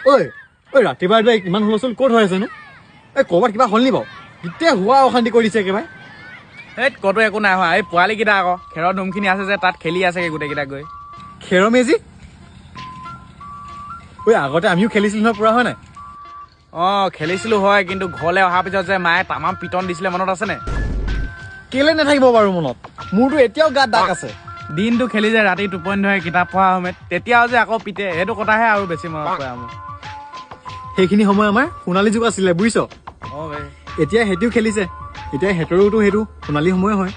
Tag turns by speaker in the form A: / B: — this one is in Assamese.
A: ঐ ঐ ৰাতিপুৱা ইমান হুলস্থুল ক'ত হৈ আছেনো? এই ক'ৰবাত কিবা হ'ল নি বাৰু? গোটেই হোৱা অশান্তি কৰি দিছে একেবাৰে।
B: এই ক'তো একো নাই হোৱা। এই পোৱালিকেইটা আকৌ খেৰৰ নুমখিনি আছে যে তাত খেলি আছেগৈ গোটেইকেইটা গৈ।
A: খেৰৰ মেজি? ঐ আগতে আমিও খেলিছিলোঁ নহয় পুৰা, হয় নাই?
B: অঁ খেলিছিলোঁ হয়, কিন্তু ঘৰলৈ অহাৰ পিছত যে মায়ে তামাম পিটন দিছিলে, মনত আছেনে?
A: কেলে নাথাকিব বাৰু মনত? মোৰতো এতিয়াও গাত দাগ আছে।
B: দিনটো খেলি যে ৰাতি টোপনি ধৰে কিতাপ পঢ়া সময়ত, তেতিয়াও যে আকৌ পিতে, সেইটো কথাহে আৰু বেছি মনত পৰে মোৰ।
A: সেইখিনি সময় আমাৰ সোণালী যুগ আছিলে, বুজিছ?
B: অঁ ভাই।
A: এতিয়া সেইটোও খেলিছে, এতিয়া সিহঁতৰোতো সেইটো সোণালী সময় হয়।